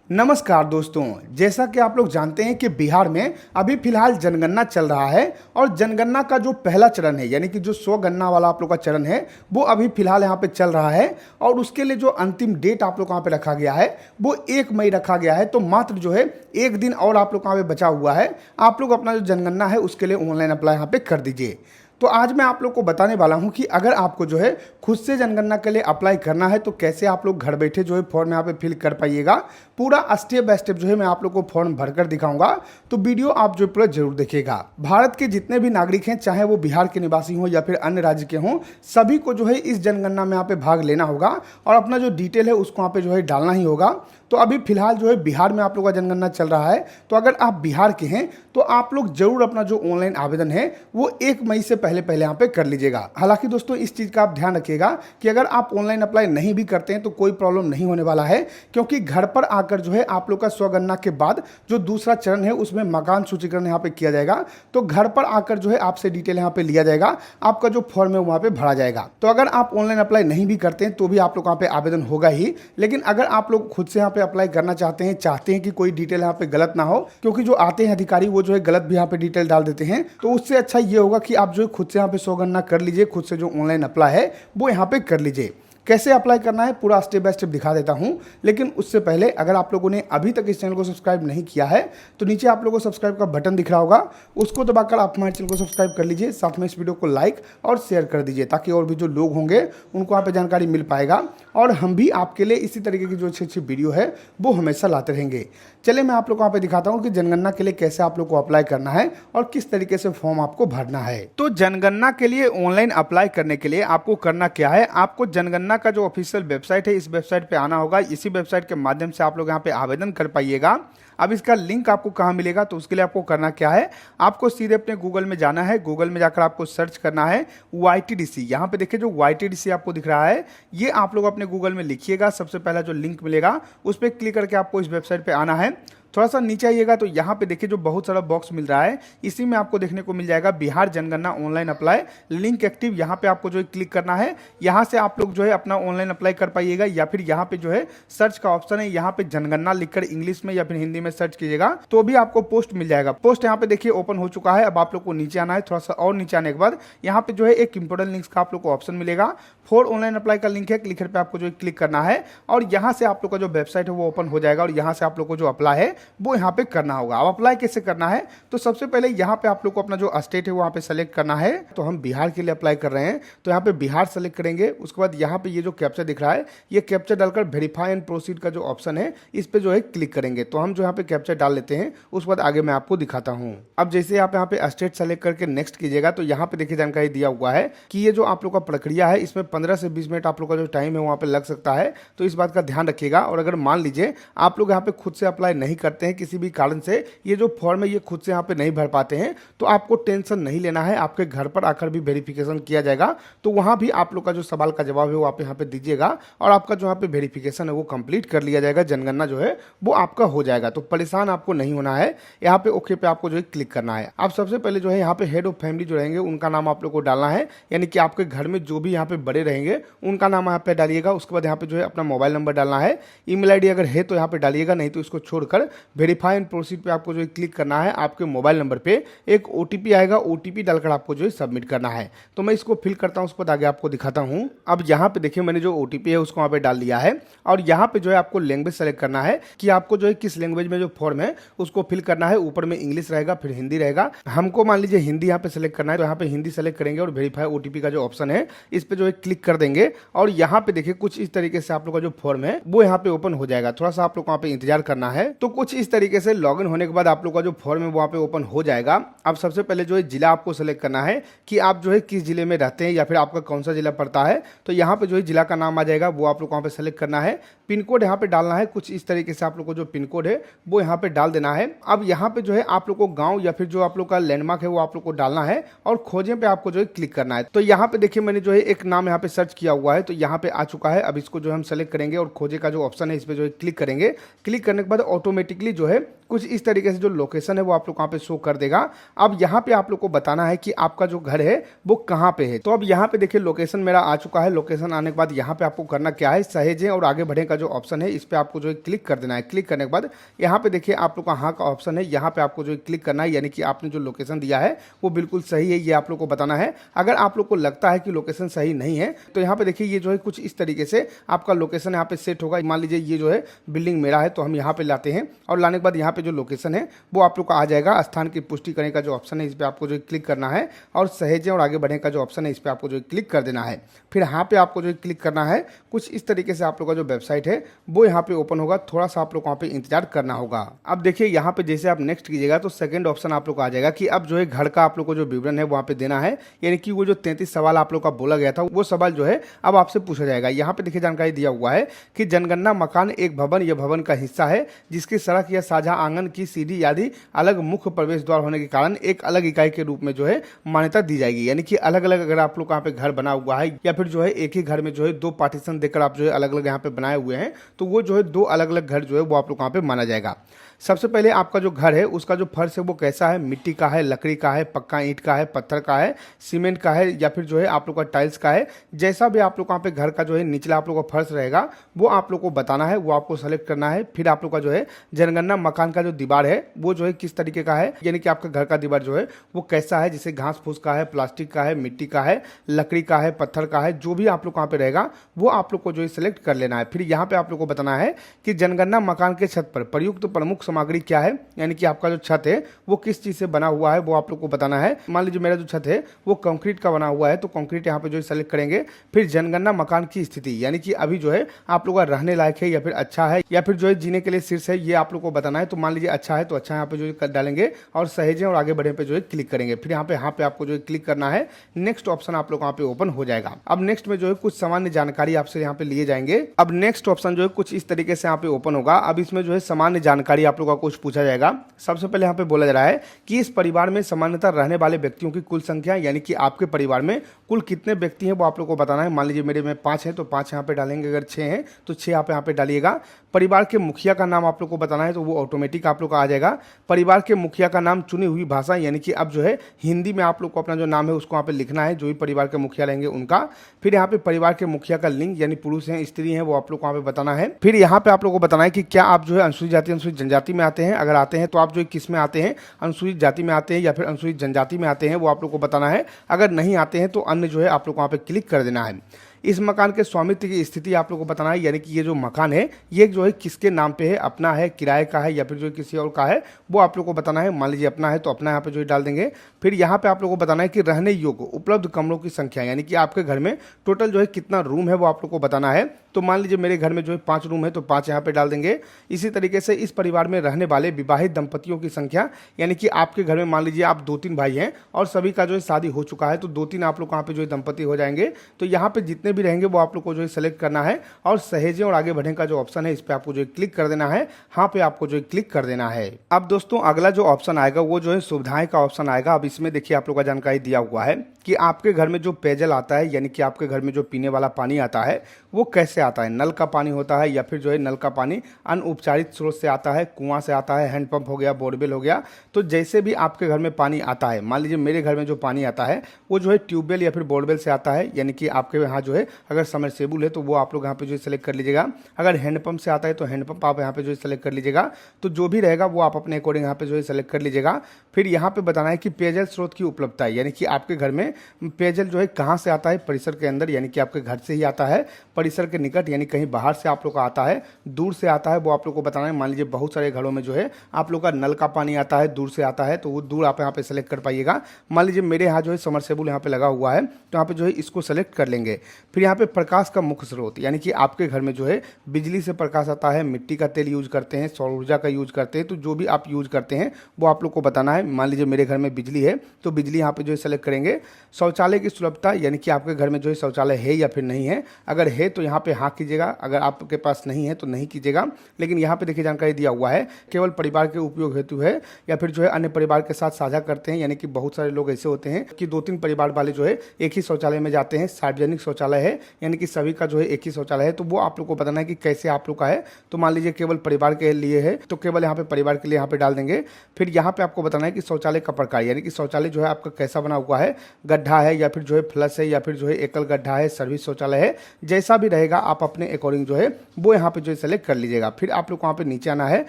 नमस्कार दोस्तों, जैसा कि आप लोग जानते हैं कि बिहार में अभी फिलहाल जनगणना चल रहा है और जनगणना का जो पहला चरण है यानी कि जो स्वगणना वाला आप लोग का चरण है वो अभी फिलहाल यहाँ पे चल रहा है। और उसके लिए जो अंतिम डेट आप लोग वहाँ पे रखा गया है वो 1 मई रखा गया है। तो मात्र जो है एक दिन और आप लोग वहाँ पे बचा हुआ है। आप लोग अपना जो जनगणना है उसके लिए ऑनलाइन अप्लाई यहाँ पे कर दीजिए। तो आज मैं आप लोग को बताने वाला हूं कि अगर आपको जो है खुद से जनगणना के लिए अप्लाई करना है तो कैसे आप लोग घर बैठे जो है फॉर्म यहाँ पे फिल कर पाइएगा। पूरा स्टेप बाय स्टेप जो है मैं आप लोग को फॉर्म भरकर दिखाऊंगा, तो वीडियो आप जो पूरा जरूर देखिएगा। भारत के जितने भी नागरिक हैं, चाहे वो बिहार के निवासी हों या फिर अन्य राज्य के हों, सभी को जो है इस जनगणना में यहाँ पे भाग लेना होगा और अपना जो डिटेल है उसको यहाँ पे जो है डालना ही होगा। तो अभी फिलहाल जो है बिहार में आप लोग का जनगणना चल रहा है। तो अगर आप बिहार के हैं तो आप लोग जरूर अपना जो ऑनलाइन आवेदन है वो 1 मई से पहले यहाँ पे कर लीजिएगा। हालांकि दोस्तों इस चीज का आप ध्यान रखिएगा कि अगर आप ऑनलाइन अप्लाई नहीं भी करते हैं तो कोई प्रॉब्लम नहीं होने वाला है, क्योंकि घर पर आकर जो है आप लोग का स्वगणना के बाद जो दूसरा चरण है उसमें मकान सूचीकरण यहाँ पे किया जाएगा। तो घर पर आकर जो है आपसे डिटेल यहाँ पे लिया जाएगा, आपका जो फॉर्म है वहाँ पे भरा जाएगा। तो अगर आप ऑनलाइन अप्लाई नहीं भी करते हैं तो भी आप लोग यहाँ पे आवेदन होगा ही। लेकिन अगर आप लोग खुद से यहाँ पे अप्लाई करना चाहते हैं कि कोई डिटेल यहाँ पे गलत ना हो, क्योंकि जो आते हैं अधिकारी वो जो है गलत भी यहाँ पे डिटेल डाल देते हैं, तो उससे अच्छा ये होगा कि आप जो है खुद से यहाँ पे स्वगणना कर लीजिए। खुद से जो ऑनलाइन अप्लाई है वो यहाँ पे कर लीजिए। कैसे अप्लाई करना है पूरा स्टेप बाय स्टेप दिखा देता हूं। लेकिन उससे पहले अगर आप लोगों ने अभी तक इस चैनल को सब्सक्राइब नहीं किया है तो नीचे आप लोगों को सब्सक्राइब का बटन दिख रहा होगा, उसको दबाकर आप हमारे चैनल को सब्सक्राइब कर लीजिए। साथ में इस वीडियो को लाइक और शेयर कर दीजिए ताकि और भी जो लोग होंगे उनको यहाँ पे जानकारी मिल पाएगा और हम भी आपके लिए इसी तरीके की जो अच्छी अच्छी वीडियो है वो हमेशा लाते रहेंगे। चलिए मैं आप लोग को यहाँ पे दिखाता हूँ कि जनगणना के लिए कैसे आप लोग को अप्लाई करना है और किस तरीके से फॉर्म आपको भरना है। तो जनगणना के लिए ऑनलाइन अप्लाई करने के लिए आपको करना क्या है, आपको जनगणना का जो ऑफिशियल वेबसाइट है इस वेबसाइट पे आना होगा। इसी वेबसाइट के माध्यम से आप लोग यहाँ पे आवेदन कर पाइएगा। अब इसका लिंक आपको कहाँ मिलेगा, तो उसके लिए आपको करना क्या है, आपको सीधे अपने गूगल में जाना है। गूगल में जाकर आपको सर्च करना है YTDC। यहाँ पे देखिए जो YTDC आपको दिख रहा है ये आप लोग अपने गूगल में लिखिएगा। सबसे पहला जो लिंक मिलेगा उस पर क्लिक करके आपको इस वेबसाइट पे आना है। थोड़ा सा नीचे आइएगा तो यहाँ पे देखिए जो बहुत सारा बॉक्स मिल रहा है, इसी में आपको देखने को मिल जाएगा बिहार जनगणना ऑनलाइन अप्लाई लिंक एक्टिव। यहाँ पे आपको जो है क्लिक करना है। यहाँ से आप लोग जो है अपना ऑनलाइन अप्लाई कर पाइएगा, या फिर यहाँ पे जो है सर्च का ऑप्शन है, यहाँ पे जनगणना लिखकर इंग्लिश में या फिर हिंदी में सर्च कीजिएगा तो भी आपको पोस्ट मिल जाएगा। पोस्ट यहाँ पे देखिए ओपन हो चुका है। अब आप लोग को नीचे आना है। थोड़ा सा और नीचे आने के बाद यहाँ पे जो है एक इंपोर्टेंट लिंक्स का आप लोग को ऑप्शन मिलेगा। फॉर ऑनलाइन अप्लाई का लिंक है, क्लिकर पे आपको जो है क्लिक करना है और यहाँ से आप लोग का जो वेबसाइट है वो ओपन हो जाएगा और यहाँ से आप लोग को जो अप्लाई है वो यहाँ पे करना होगा। अब अप्लाई कैसे करना है, तो सबसे पहले यहाँ पे आप लोग को अपना जो स्टेट है वहाँ पे सेलेक्ट करना है। तो हम बिहार के लिए अप्लाई कर रहे हैं तो यहाँ पे बिहार सेलेक्ट करेंगे। उसके बाद यहाँ पे ये जो कैप्चा दिख रहा है ये कैप्चा डालकर वेरीफाई एंड प्रोसीड का जो ऑप्शन है इस पे जो है क्लिक करेंगे। तो हम जो यहाँ पे कैप्चा डाल लेते हैं, उसके बाद आगे मैं आपको दिखाता हूँ। अब जैसे आप यहाँ पे स्टेट सेलेक्ट करके नेक्स्ट कीजिएगा तो यहाँ पे देखिए जानकारी दिया हुआ है कि ये जो आप लोग का प्रक्रिया है इसमें 15 से 20 मिनट आप लोग का जो टाइम है वहाँ पे लग सकता है। तो इस बात का ध्यान रखिएगा। और अगर मान लीजिए आप लोग यहाँ पे खुद से अप्लाई नहीं करते हैं, किसी भी कारण से ये जो फॉर्म है ये खुद से यहाँ पे नहीं भर पाते हैं, तो आपको टेंशन नहीं लेना है। आपके घर पर आकर भी वेरिफिकेशन किया जाएगा। तो वहाँ भी आप लोग का जो सवाल का जवाब है वो आप यहाँ पे दीजिएगा और आपका जो यहाँ पे वेरिफिकेशन है वो कंप्लीट कर लिया जाएगा। जनगणना जो है वो आपका हो जाएगा। तो परेशान आपको नहीं होना है। यहाँ पे ओके पे आपको जो है क्लिक करना है। आप सबसे पहले जो है यहाँ पे हेड ऑफ फैमिली जो रहेंगे उनका नाम आप लोग को डालना है, यानी कि आपके घर में जो भी यहाँ पे बड़े रहेंगे उनका नाम यहाँ पे डालिएगा। उसके बाद यहाँ पे जो है अपना मोबाइल नंबर डालना है। ईमेल आईडी अगर है तो यहाँ पे डालिएगा, नहीं तो इसको छोड़कर वेरीफाई एंड प्रोसीड पे आपको जो है क्लिक करना है। आपके मोबाइल नंबर पे एक OTP आएगा, OTP डालकर आपको जो है सबमिट करना है। तो मैं इसको फिल करता हूँ, उसके बाद आगे आपको दिखाता हूँ। अब यहाँ पे देखिए मैंने जो OTP है उसको वहाँ पे डाल दिया है और यहाँ पे जो है आपको लैंग्वेज सेलेक्ट करना है कि आपको जो है किस लैंग्वेज में जो फॉर्म है उसको फिल करना है। ऊपर में इंग्लिश रहेगा, फिर हिंदी रहेगा। हमको मान लीजिए हिंदी यहाँ पे सेलेक्ट करना है तो यहाँ पे हिंदी सेलेक्ट करेंगे और वेरीफाई OTP का जो ऑप्शन है इस पे जो है क्लिक कर देंगे और यहाँ पे देखिए कुछ इस तरीके से आप लोग का जो फॉर्म है वो यहाँ पे ओपन हो जाएगा। थोड़ा सा आप लोग वहाँ पे इंतजार करना है। तो कुछ इस तरीके से लॉगिन होने के बाद आप लोग का जो फॉर्म है वहाँ पे ओपन हो जाएगा। अब सबसे पहले जो है जिला आपको सेलेक्ट करना है कि आप जो है किस जिले में रहते हैं या फिर आपका कौन सा जिला पड़ता है। तो यहाँ पे जो है जिला का नाम आ जाएगा, वो आप लोग वहाँ पे सेलेक्ट करना है। पिन कोड यहाँ पे डालना है। कुछ इस तरीके से आप लोग को जो पिन कोड है वो यहाँ पे डाल देना है। अब यहाँ पे जो है आप लोग को गाँव या फिर जो आप लोग का लैंडमार्क है वो आप लोग को डालना है और खोजे पे आपको जो है क्लिक करना है। तो यहाँ पे देखिए मैंने जो है एक नाम यहाँ पे सर्च किया हुआ है तो यहाँ पे आ चुका है। अब इसको जो हम सेलेक्ट करेंगे और खोजे का जो ऑप्शन है इस पे जो है क्लिक करेंगे। क्लिक करने के बाद ऑटोमेटिकली जो है कुछ इस तरीके से जो लोकेशन है वो आप लोग को यहाँ पे शो कर देगा। अब यहाँ पे आप लोग को बताना है कि आपका जो घर है वो कहाँ पे है। तो अब यहाँ पे देखिए लोकेशन मेरा आ चुका है। लोकेशन आने के बाद यहाँ पे आपको करना क्या है, सहेजें और आगे बढ़े का जो ऑप्शन है इस पे आपको जो है क्लिक कर देना है। क्लिक करने के बाद यहाँ पे देखिए आप लोग का हाँ का ऑप्शन है, यहाँ पे आपको जो है क्लिक करना है, यानी कि आपने जो लोकेशन दिया है वो बिल्कुल सही है, ये आप लोग को बताना है। अगर आप लोग को लगता है कि लोकेशन सही नहीं है तो यहाँ पे देखिए ये जो है कुछ इस तरीके से आपका लोकेशन यहाँ पे सेट होगा। मान लीजिए ये जो है बिल्डिंग मेरा है तो हम यहाँ पे लाते हैं और लाने के बाद यहाँ पे जो लोकेशन है वो आप लोग का आ जाएगा। स्थान की पुष्टि करने का जो ऑप्शन है इस पर आपको जो क्लिक करना है और सहेजें और आगे बढ़ने का जो ऑप्शन है इस पर आपको जो क्लिक कर देना है। फिर यहाँ पे आपको जो क्लिक करना है। कुछ इस तरीके से आप लोग का जो वेबसाइट है वो यहाँ पे ओपन होगा। थोड़ा सा आप लोग को वहाँ पे इंतजार करना होगा। अब देखिए यहाँ पे जैसे आप नेक्स्ट कीजिएगा तो सेकंड ऑप्शन आप लोग को आ जाएगा कि अब जो है घर का आप लोग को जो विवरण है वहाँ पे देना है, यानी कि वो जो 33 सवाल आप लोग का बोला गया था वो सवाल जो है अब आपसे पूछा जाएगा। यहाँ पे देखिए जानकारी दिया हुआ है कि जनगणना मकान एक भवन या भवन का हिस्सा है जिसकी सड़क या साझा आंगन की सीढ़ी आदि अलग मुख्य प्रवेश द्वार होने के कारण एक अलग इकाई के रूप में जो है मान्यता दी जाएगी। यानी कि अलग अलग अगर आप लोग का यहाँ पे घर बना हुआ है या फिर जो है एक ही घर में जो है 2 पार्टीशन देकर आप जो है अलग अलग यहाँ पे बनाए हुए हैं तो वो जो है 2 अलग अलग घर जो है वो आप लोग यहाँ पे माना जाएगा। सबसे पहले आपका जो घर है उसका जो फर्श है वो कैसा है, मिट्टी का है, लकड़ी का है, पक्का ईंट का है, पत्थर का है, सीमेंट का है या फिर जो है आप लोग का टाइल्स का है। जैसा भी आप लोग वहाँ पे घर का जो है निचला आप लोग का फर्श रहेगा वो आप लोग को बताना है, वो आपको सेलेक्ट करना है। फिर आप लोग का जो है जनगणना मकान का जो दीवार है वो जो है किस तरीके का है, यानी कि आपका घर का दीवार जो है वो कैसा है, जैसे घास फूस का है, प्लास्टिक का है, मिट्टी का है, लकड़ी का है, पत्थर का है, जो भी आप लोग वहाँ पे रहेगा वो आप लोग को जो है सिलेक्ट कर लेना है। फिर यहाँ पे आप लोग को बताना है कि जनगणना मकान के छत पर प्रयुक्त प्रमुख सामग्री क्या है, यानी कि आपका जो छत है वो किस चीज से बना हुआ है वो आप लोग को बताना है। मान लीजिए मेरा जो छत है वो कंक्रीट का बना हुआ है तो कंक्रीट यहाँ पे जो सेलेक्ट करेंगे। फिर जनगणना मकान की स्थिति, यानी कि अभी जो है आप लोग का रहने लायक है या फिर अच्छा है या फिर जो है जीने के लिए शीर्ष है, ये आप लोग को बताना है। तो मान लीजिए अच्छा है तो अच्छा यहाँ पे जो कर डालेंगे और सहेजें और आगे बढ़े पे जो है क्लिक करेंगे। फिर यहाँ पे आपको जो है क्लिक करना है। नेक्स्ट ऑप्शन आप लोग वहाँ पे ओपन हो जाएगा। अब नेक्स्ट में जो है कुछ सामान्य जानकारी आपसे यहाँ पे लिए जाएंगे। अब नेक्स्ट ऑप्शन जो है कुछ इस तरीके से यहाँ पे ओपन होगा। अब इसमें जो है सामान्य जानकारी आप लोग का कुछ पूछा जाएगा। सबसे पहले यहाँ पे बोला जा रहा है कि इस परिवार में सामान्यतः रहने वाले व्यक्तियों की कुल संख्या, यानी कि आपके परिवार में कुल कितने व्यक्ति हैं वो आप लोग को बताना है। मान लीजिए मेरे में 5 हैं तो 5 यहाँ पे डालेंगे, अगर 6 हैं तो 6 आप यहाँ पे डालिएगा। परिवार के मुखिया का नाम आप लोग को बताना है तो वो ऑटोमेटिक आप लोग का आ जाएगा। परिवार के मुखिया का नाम चुनी हुई भाषा, यानी कि अब जो है हिंदी में आप लोग को अपना जो नाम है उसको यहाँ पे लिखना है, जो भी परिवार के मुखिया रहेंगे उनका। फिर यहाँ पे परिवार के मुखिया का लिंग, यानी पुरुष हैं स्त्री हैं, वो आप लोग को यहाँ पे बताना है। फिर यहाँ पे आप लोग को बताना है कि क्या आप जो है अनुसूचित जाति अनुसूचित जनजाति में आते हैं, अगर आते हैं तो आप जो किस में आते हैं, अनुसूचित जाति में आते हैं या फिर अनुसूचित जनजाति में आते हैं, वो आप लोग को बताना है। अगर नहीं आते हैं तो अन्य जो है आप लोग को वहाँ पे क्लिक कर देना है। इस मकान के स्वामित्व की स्थिति आप लोग को बताना है, यानी कि ये जो मकान है ये जो है किसके नाम पे है, अपना है, किराए का है या फिर जो किसी और का है, वो आप लोग को बताना है। मान लीजिए अपना है तो अपना यहाँ पे जो डाल देंगे। फिर यहाँ पे आप लोग को बताना है कि रहने योग्य उपलब्ध कमरों की संख्या, यानी कि आपके घर में टोटल जो है कितना रूम है वो आप लोग को बताना है। तो मान लीजिए मेरे घर में जो है 5 रूम है तो 5 यहाँ पे डाल देंगे। इसी तरीके से इस परिवार में रहने वाले विवाहित दंपतियों की संख्या, यानी कि आपके घर में मान लीजिए आप 2-3 भाई हैं और सभी का जो है शादी हो चुका है तो 2-3 आप लोग वहाँ पे जो है दंपति हो जाएंगे। तो यहाँ पे जितने भी रहेंगे वो आप लोग को जो है सेलेक्ट करना है और सहेजें और आगे बढ़ने का जो ऑप्शन है इस पे आपको जो है क्लिक कर देना है। हाँ पे आपको जो है क्लिक कर देना है। अब दोस्तों अगला जो ऑप्शन आएगा वो जो है सुविधाएं का ऑप्शन आएगा। अब इसमें देखिए आप लोग का जानकारी दिया हुआ है कि आपके घर में जो पेयजल आता है, यानी कि आपके घर में जो पीने वाला पानी आता है वो कैसे आता है, नल का पानी होता है या फिर जो है नल का पानी अनउपचारित स्रोत से आता है, कुआं से आता है, हैंडपंप हो गया, बोरवेल हो गया। तो जैसे भी आपके घर में पानी आता है, मान लीजिए मेरे घर में जो पानी आता है वो जो है ट्यूबवेल या फिर बोरवेल से आता है, यानी कि आपके यहाँ जो है अगर समरसेबुल है तो वो आप लोग यहाँ पे जो है सेलेक्ट कर लीजिएगा। अगर हैंडपंप से आता है तो हैंडपंप आप यहाँ पे जो है सेलेक्ट कर लीजिएगा। तो जो भी रहेगा वो आप अपने अकॉर्डिंग यहाँ पे जो है सेलेक्ट कर लीजिएगा। फिर यहाँ पे बताना है कि पेयजल स्रोत की उपलब्धता है, यानी कि आपके घर में पेयजल जो है कहाँ से आता है, परिसर के अंदर, यानी कि आपके घर से ही आता है, परिसर के निकट, यानी कहीं बाहर से आप लोग का आता है, दूर से आता है, वो आप लोग को बताना है। मान लीजिए बहुत सारे घरों में जो है आप लोग का नल का पानी आता है, दूर से आता है, तो वो दूर आप यहाँ पे सेलेक्ट कर पाइएगा। मान लीजिए मेरे यहाँ जो है समरसेबुल यहाँ पे लगा हुआ है तो यहाँ पे जो है इसको सेलेक्ट कर लेंगे। फिर यहाँ पे प्रकाश का मुख्य स्रोत, यानी कि आपके घर में जो है बिजली से प्रकाश आता है, मिट्टी का तेल यूज करते हैं, सौर ऊर्जा का यूज करते हैं, तो जो भी आप यूज करते हैं वो आप लोग को बताना है। मान लीजिए मेरे घर में बिजली है तो बिजली यहाँ पे जो है सेलेक्ट करेंगे। शौचालय की सुलभता, यानी कि आपके घर में जो है शौचालय है या फिर नहीं है, अगर है तो यहाँ पे हाँ कीजिएगा, अगर आपके पास नहीं है तो नहीं कीजिएगा। लेकिन यहाँ पे देखिए जानकारी दिया हुआ है केवल परिवार के उपयोग हेतु है या फिर जो है अन्य परिवार के साथ साझा करते हैं, यानी कि बहुत सारे लोग ऐसे होते हैं कि 2-3 परिवार वाले जो है एक ही शौचालय में जाते हैं, सार्वजनिक शौचालय शौचालय है, यानी कि सभी का जो है एक ही शौचालय है, तो वो आप लोग को बताना है कि कैसे आप लोग का है। तो मान लीजिए केवल परिवार के लिए है तो केवल यहाँ पे परिवार के लिए यहाँ पे डाल देंगे। फिर यहाँ पे आपको बताना है कि शौचालय का प्रकार, यानी कि शौचालय जो है आपका कैसा बना हुआ है, गड्ढा है या फिर जो है फ्लश है या फिर जो है एकल गड्ढा है, सर्विस शौचालय है, जैसा भी रहेगा आप अपने अकॉर्डिंग जो है वो यहाँ पे जो है सेलेक्ट कर लीजिएगा। फिर आप लोग वहाँ पे नीचे आना है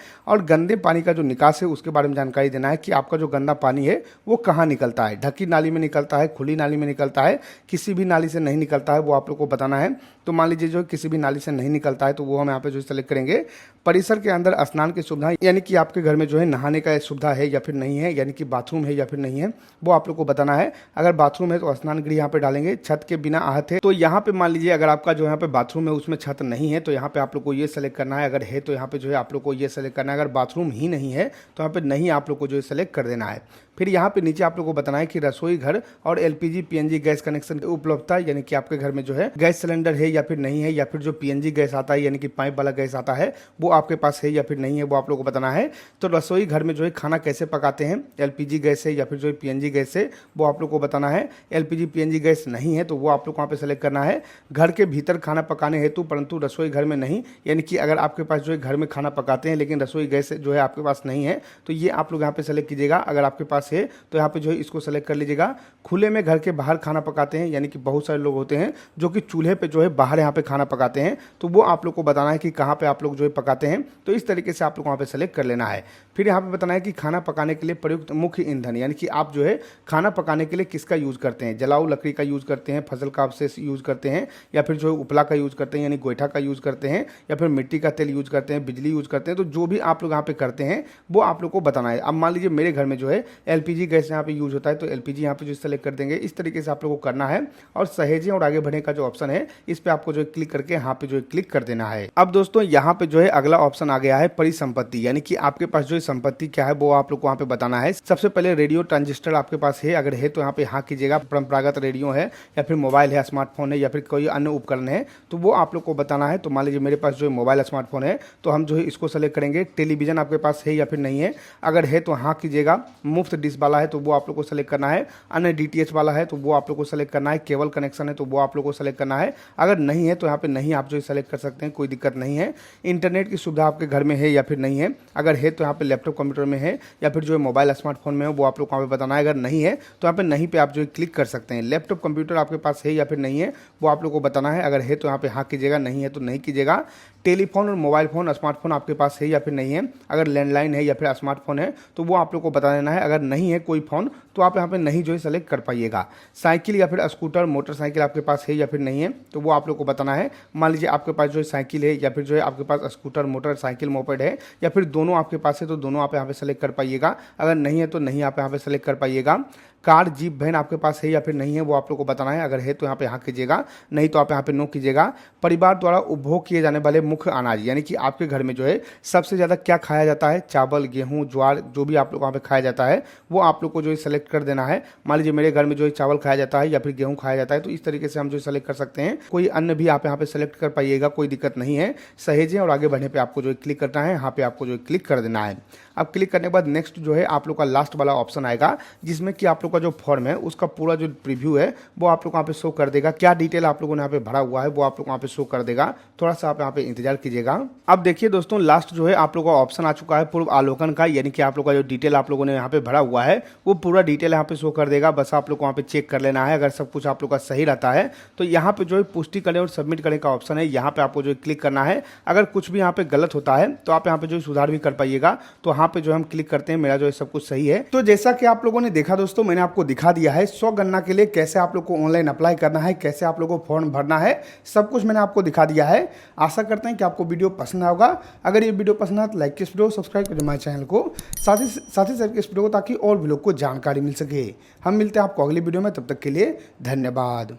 और गंदे पानी का जो निकास है उसके बारे में जानकारी देना है कि आपका जो गंदा पानी है वो कहाँ निकलता है, ढकी नाली में निकलता है, खुली नाली में निकलता है, किसी भी नाली से नहीं निकलता है, वो आप लोग को बताना है। तो मान लीजिए जो किसी भी नाली से नहीं निकलता है तो वो हम यहाँ पे जो सेलेक्ट करेंगे। परिसर के अंदर स्नान की सुविधा, यानी कि आपके घर में जो है नहाने का सुविधा है या फिर नहीं है, यानी कि बाथरूम है या फिर नहीं है, वो आप लोग को बताना है। अगर बाथरूम है तो स्नान गृह यहाँ पे डालेंगे। छत के बिना आहत है तो यहाँ पे मान लीजिए अगर आपका जो यहाँ पे बाथरूम है उसमें छत नहीं है तो यहाँ पे आप लोग को ये सेलेक्ट करना है। अगर है तो यहाँ पे जो है आप लोग को ये सेलेक्ट करना है। अगर बाथरूम ही नहीं है तो यहाँ पे नहीं आप लोग को जो है सेलेक्ट कर देना है। फिर यहाँ पे नीचे आप लोग को बताना है कि रसोई घर और एलपीजी पीएनजी गैस कनेक्शन की उपलब्धता, यानी कि आपके घर में जो है गैस सिलेंडर है या फिर नहीं है, या फिर जो पीएनजी गैस आता है यानी कि पाइप वाला गैस आता है वो आपके पास है या फिर नहीं है, वो आप लोग को बताना है। तो रसोई घर में जो है खाना कैसे पकाते हैं, एलपीजी गैस है या फिर जो है पीएनजी गैस है, वो आप लोग को बताना है। एलपीजी पीएनजी गैस नहीं है तो वो आप लोग वहाँ पे सेलेक्ट करना है। घर के भीतर खाना पकाने हेतु परंतु रसोई घर में नहीं, यानी कि अगर आपके पास जो है घर में खाना पकाते हैं लेकिन रसोई गैस जो है आपके पास नहीं है तो ये आप लोग यहाँ पे सेलेक्ट कीजिएगा। अगर आपके पास है तो यहाँ पे जो है इसको सेलेक्ट कर लीजिएगा। खुले में घर के बाहर खाना पकाते हैं, यानी कि बहुत सारे लोग होते हैं जो कि चूल्हे पे जो है बाहर यहाँ पे खाना पकाते हैं, तो वो आप लोग को बताना है कि कहाँ पे आप लोग जो है पकाते हैं। तो इस तरीके से आप लोग वहाँ पे सेलेक्ट कर लेना है। फिर यहाँ पे बताना है कि खाना पकाने के लिए प्रयुक्त मुख्य ईंधन, यानी कि आप जो है खाना पकाने के लिए किसका यूज़ करते हैं, जलाऊ लकड़ी का यूज़ करते हैं, फसल का अवशेष यूज़ करते हैं, या फिर जो है उपला का यूज़ करते हैं यानी गोईठा का यूज़ करते हैं, या फिर मिट्टी का तेल यूज़ करते हैं, बिजली यूज़ करते हैं। तो जो भी आप लोग यहाँ पे करते हैं वो आप लोग को बताना है। अब मान लीजिए मेरे घर में जो है एलपीजी गैस यहाँ पे यूज़ होता है तो एलपीजी यहाँ पे जो सेलेक्ट कर देंगे। इस तरीके से आप लोगों को करना है और सहेजें और आगे बढ़ने का जो ऑप्शन है इस पे आपको जो है क्लिक करके यहाँ पे जो है क्लिक कर देना है। अब दोस्तों यहाँ पे जो है अगला ऑप्शन आ गया है परिसंपत्ति, यानी कि आपके पास जो है संपत्ति क्या है वो आप लोग को वहाँ पे बताना है। सबसे पहले रेडियो ट्रांजिस्टर आपके पास है, अगर है तो यहाँ पे हाँ कीजिएगा। परंपरागत रेडियो है या फिर मोबाइल है, स्मार्टफोन है या फिर कोई अन्य उपकरण है तो वो आप लोग को बताना है। तो मान लीजिए मेरे पास जो है मोबाइल स्मार्टफोन है तो हम जो है इसको सेलेक्ट करेंगे। टेलीविजन आपके पास है या फिर नहीं है, अगर है तो हाँ कीजिएगा। मुफ्त डिश वाला है तो वो आप लोग को सेलेक्ट करना है। अन्य डीटीएच वाला है तो वो आप लोग को सेलेक्ट करना है। केबल कनेक्शन है तो वो आप लोग को सेलेक्ट करना है। अगर नहीं है तो यहाँ पे नहीं आप जो सेलेक्ट कर सकते हैं, कोई दिक्कत नहीं है। इंटरनेट की सुविधा आपके घर में है या फिर नहीं है, अगर है तो यहाँ पे लैपटॉप कंप्यूटर में है या फिर जो है मोबाइल स्मार्टफोन में है वो आप लोग को वहाँ पे बताना है। अगर नहीं है तो यहाँ पे नहीं पे आप जो है क्लिक कर सकते हैं। लैपटॉप कंप्यूटर आपके पास है या फिर नहीं है वो आप लोग को बताना है। अगर है तो यहाँ पे हाँ कीजिएगा, नहीं है तो नहीं कीजिएगा। टेलीफोन और मोबाइल फोन स्मार्टफोन आपके पास है या फिर नहीं है, अगर लैंडलाइन है या फिर स्मार्टफोन है तो वो आप लोग को बता देना है। अगर नहीं है कोई फ़ोन तो आप यहाँ पे नहीं जो है सेलेक्ट कर पाइएगा। साइकिल या फिर स्कूटर मोटरसाइकिल आपके पास है या फिर नहीं है तो वो आप लोग को बताना है। मान लीजिए आपके पास जो है साइकिल है या फिर जो है आपके पास स्कूटर मोटरसाइकिल मोपेड है या फिर दोनों आपके पास है तो दोनों आप यहाँ पे सेलेक्ट कर पाइएगा। अगर नहीं है तो नहीं आप यहाँ पे सेलेक्ट कर पाइएगा। कार जीप वैन आपके पास है या फिर नहीं है वो आप लोग को बताना है। अगर है तो यहाँ पे हाँ कीजिएगा, नहीं तो आप यहाँ पे नो कीजिएगा। परिवार द्वारा उपभोग किए जाने वाले मुख्य अनाज, यानी कि आपके घर में जो है सबसे ज़्यादा क्या खाया जाता है, चावल गेहूँ ज्वार जो भी आप लोग वहाँ पे खाया जाता है वो आप लोग को जो है सेलेक्ट कर देना है। मान लीजिए मेरे घर में जो है चावल खाया जाता है या फिर गेहूँ खाया जाता है तो इस तरीके से हम जो सेलेक्ट कर सकते हैं। कोई अन्य भी आप यहाँ पे सेलेक्ट कर पाइएगा, कोई दिक्कत नहीं है। सहेजें और आगे बढ़ने पर आपको जो है क्लिक करना है, यहाँ पे आपको जो है क्लिक कर देना है। अब क्लिक करने के बाद नेक्स्ट जो है आप लोग का लास्ट वाला ऑप्शन आएगा जिसमें कि आप लोग का जो फॉर्म है उसका पूरा जो प्रीव्यू है वो आप लोग वहाँ पे शो कर देगा। क्या डिटेल आप लोगों ने यहाँ पे भरा हुआ है वो आप लोग वहाँ पे शो कर देगा। थोड़ा सा आप यहाँ पे इंतजार कीजिएगा। अब देखिए दोस्तों लास्ट जो है आप लोग का ऑप्शन आ चुका है पूर्व अवलोकन का, यानी कि आप लोग का जो डिटेल आप लोगों ने यहाँ पे भरा हुआ है वो पूरा डिटेल यहाँ पे शो कर देगा। बस आप लोग को वहाँ पे चेक कर लेना है। अगर सब कुछ आप लोग का सही रहता है तो यहाँ पे जो है पुष्टि करें और सबमिट करें का ऑप्शन है, यहाँ पे आपको जो है क्लिक करना है। अगर कुछ भी यहाँ पे गलत होता है तो आप यहाँ पे जो है सुधार भी कर पाइएगा। तो यहाँ पे जो हम क्लिक करते हैं, मेरा जो है सब कुछ सही है। तो जैसा कि आप लोगों ने देखा दोस्तों, मैंने आपको दिखा दिया है स्व गणना के लिए कैसे आप लोग को ऑनलाइन अप्लाई करना है, कैसे आप लोग को फॉर्म भरना है, सब कुछ मैंने आपको दिखा दिया है। आशा करते हैं कि आपको वीडियो पसंद आएगा। अगर ये वीडियो पसंद आए तो लाइक इस वीडियो, सब्सक्राइब करें हमारे चैनल को, साथ ही शेयर इस वीडियो को ताकि और भी लोग को जानकारी मिल सके। हम मिलते हैं आपको अगली वीडियो में, तब तक के लिए धन्यवाद।